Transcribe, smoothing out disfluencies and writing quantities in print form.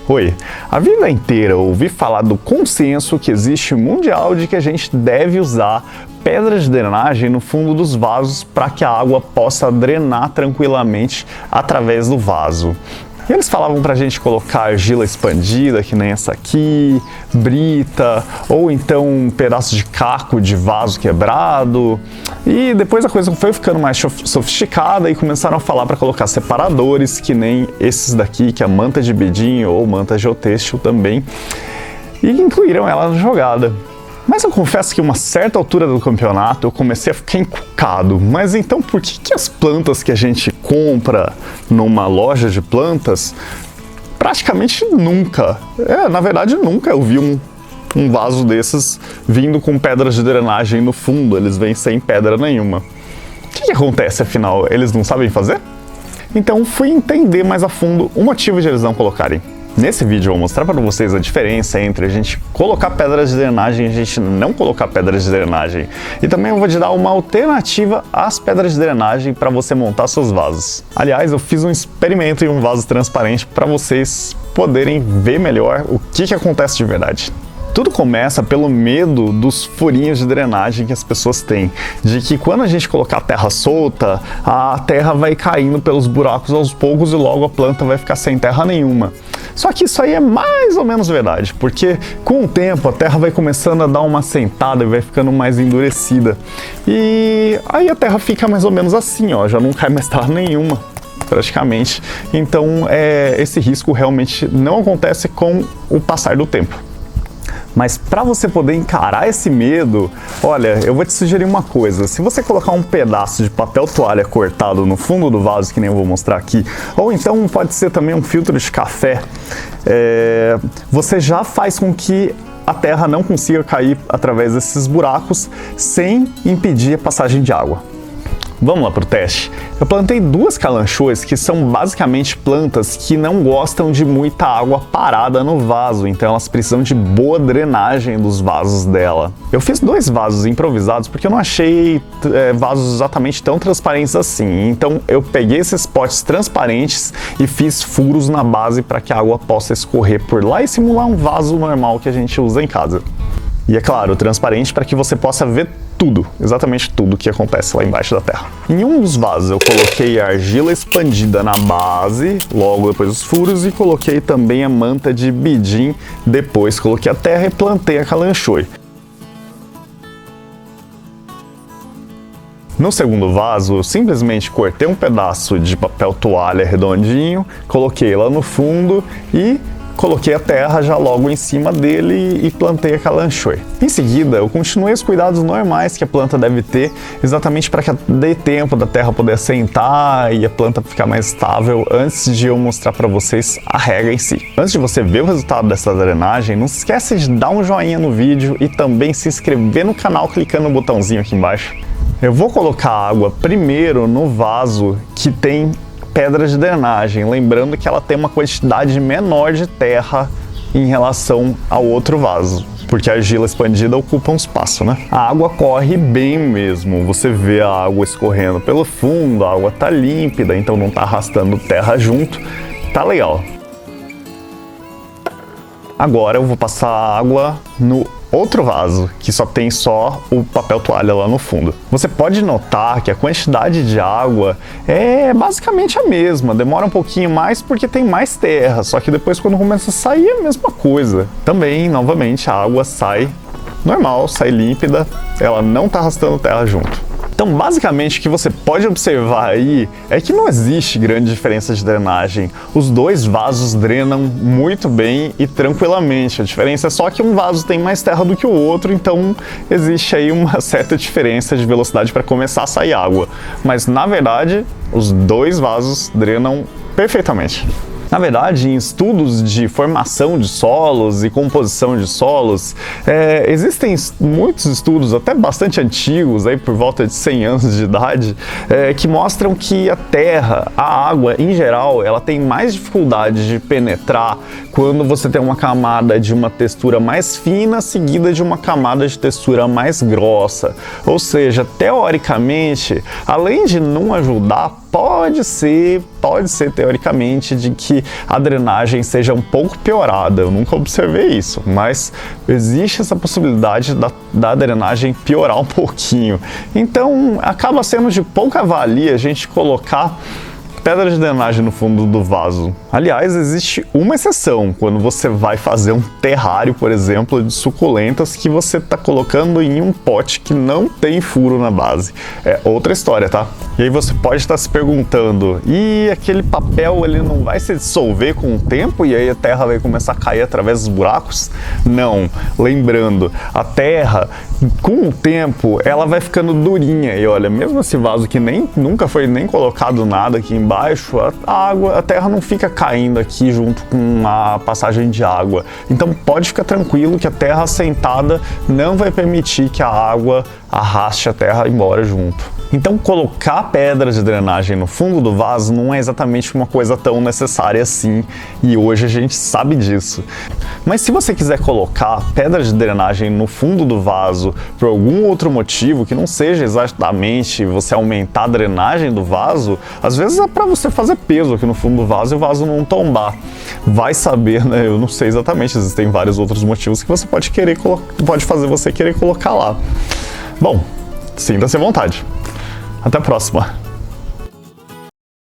Oi, a vida inteira ouvi falar do consenso que existe mundial de que a gente deve usar pedras de drenagem no fundo dos vasos para que a água possa drenar tranquilamente através do vaso. E eles falavam pra gente colocar argila expandida, que nem essa aqui, brita, ou então um pedaço de caco de vaso quebrado. E depois a coisa foi ficando mais sofisticada e começaram a falar para colocar separadores, que nem esses daqui, que é a manta de bedim ou manta geotêxtil também, e incluíram ela na jogada. Mas eu confesso que a uma certa altura do campeonato eu comecei a ficar encucado. Mas então por que as plantas que a gente compra numa loja de plantas, praticamente nunca, na verdade nunca eu vi um vaso desses vindo com pedras de drenagem no fundo, eles vêm sem pedra nenhuma. O que acontece afinal? Eles não sabem fazer? Então fui entender mais a fundo o motivo de eles não colocarem. Nesse vídeo eu vou mostrar para vocês a diferença entre a gente colocar pedras de drenagem e a gente não colocar pedras de drenagem. E também eu vou te dar uma alternativa às pedras de drenagem para você montar seus vasos. Aliás, eu fiz um experimento em um vaso transparente para vocês poderem ver melhor o que acontece de verdade. Tudo começa pelo medo dos furinhos de drenagem que as pessoas têm, de que quando a gente colocar a terra solta, a terra vai caindo pelos buracos aos poucos e logo a planta vai ficar sem terra nenhuma. Só que isso aí é mais ou menos verdade, porque com o tempo a terra vai começando a dar uma assentada e vai ficando mais endurecida. E aí a terra fica mais ou menos assim, ó, já não cai mais terra nenhuma, praticamente. Então esse risco realmente não acontece com o passar do tempo. Mas para você poder encarar esse medo, olha, eu vou te sugerir uma coisa. Se você colocar um pedaço de papel toalha cortado no fundo do vaso, que nem eu vou mostrar aqui, ou então pode ser também um filtro de café, você já faz com que a terra não consiga cair através desses buracos sem impedir a passagem de água. Vamos lá para o teste. Eu plantei duas calanchoes que são basicamente plantas que não gostam de muita água parada no vaso, então elas precisam de boa drenagem dos vasos dela. Eu fiz dois vasos improvisados porque eu não achei vasos exatamente tão transparentes assim, então eu peguei esses potes transparentes e fiz furos na base para que a água possa escorrer por lá e simular um vaso normal que a gente usa em casa. E é claro, transparente para que você possa ver tudo, exatamente tudo que acontece lá embaixo da terra. Em um dos vasos eu coloquei a argila expandida na base, logo depois dos furos, e coloquei também a manta de bedim, depois coloquei a terra e plantei a calanchoe. No segundo vaso, eu simplesmente cortei um pedaço de papel toalha redondinho, coloquei lá no fundo e coloquei a terra já logo em cima dele e plantei a calanchoe. Em seguida, eu continuei os cuidados normais que a planta deve ter, exatamente para que dê tempo da terra poder assentar e a planta ficar mais estável antes de eu mostrar para vocês a rega em si. Antes de você ver o resultado dessa drenagem, não se esqueça de dar um joinha no vídeo e também se inscrever no canal clicando no botãozinho aqui embaixo. Eu vou colocar a água primeiro no vaso que tem pedra de drenagem, lembrando que ela tem uma quantidade menor de terra em relação ao outro vaso, porque a argila expandida ocupa um espaço, né? A água corre bem mesmo, você vê a água escorrendo pelo fundo, a água tá límpida, então não tá arrastando terra junto, tá legal. Agora eu vou passar a água no outro vaso, que só tem o papel toalha lá no fundo. Você pode notar que a quantidade de água é basicamente a mesma, demora um pouquinho mais porque tem mais terra, só que depois quando começa a sair é a mesma coisa. Também, novamente, a água sai normal, sai límpida, ela não está arrastando terra junto. Então, basicamente, o que você pode observar aí é que não existe grande diferença de drenagem. Os dois vasos drenam muito bem e tranquilamente. A diferença é só que um vaso tem mais terra do que o outro, então existe aí uma certa diferença de velocidade para começar a sair água. Mas, na verdade, os dois vasos drenam perfeitamente. Na verdade, em estudos de formação de solos e composição de solos, existem muitos estudos, até bastante antigos, aí por volta de 100 anos de idade, que mostram que a terra, a água em geral, ela tem mais dificuldade de penetrar quando você tem uma camada de uma textura mais fina seguida de uma camada de textura mais grossa. Ou seja, teoricamente, além de não ajudar a pode ser teoricamente de que a drenagem seja um pouco piorada. Eu nunca observei isso, mas existe essa possibilidade da drenagem piorar um pouquinho. Então acaba sendo de pouca valia a gente colocar pedra de drenagem no fundo do vaso. Aliás, existe uma exceção, quando você vai fazer um terrário, por exemplo, de suculentas que você está colocando em um pote que não tem furo na base. É outra história, tá? E aí você pode estar se perguntando, e aquele papel ele não vai se dissolver com o tempo e aí a terra vai começar a cair através dos buracos? Não. Lembrando, a terra, com o tempo, ela vai ficando durinha. E olha, mesmo esse vaso que nunca foi nem colocado nada aqui embaixo, a terra não fica caindo aqui junto com a passagem de água. Então pode ficar tranquilo que a terra assentada não vai permitir que a água arraste a terra embora junto. Então colocar pedras de drenagem no fundo do vaso não é exatamente uma coisa tão necessária assim, e hoje a gente sabe disso. Mas se você quiser colocar pedras de drenagem no fundo do vaso por algum outro motivo, que não seja exatamente você aumentar a drenagem do vaso, às vezes é para você fazer peso aqui no fundo do vaso e o vaso não tombar. Vai saber, né? Eu não sei exatamente, existem vários outros motivos que você pode fazer você querer colocar lá. Bom, sinta-se à vontade. Até a próxima!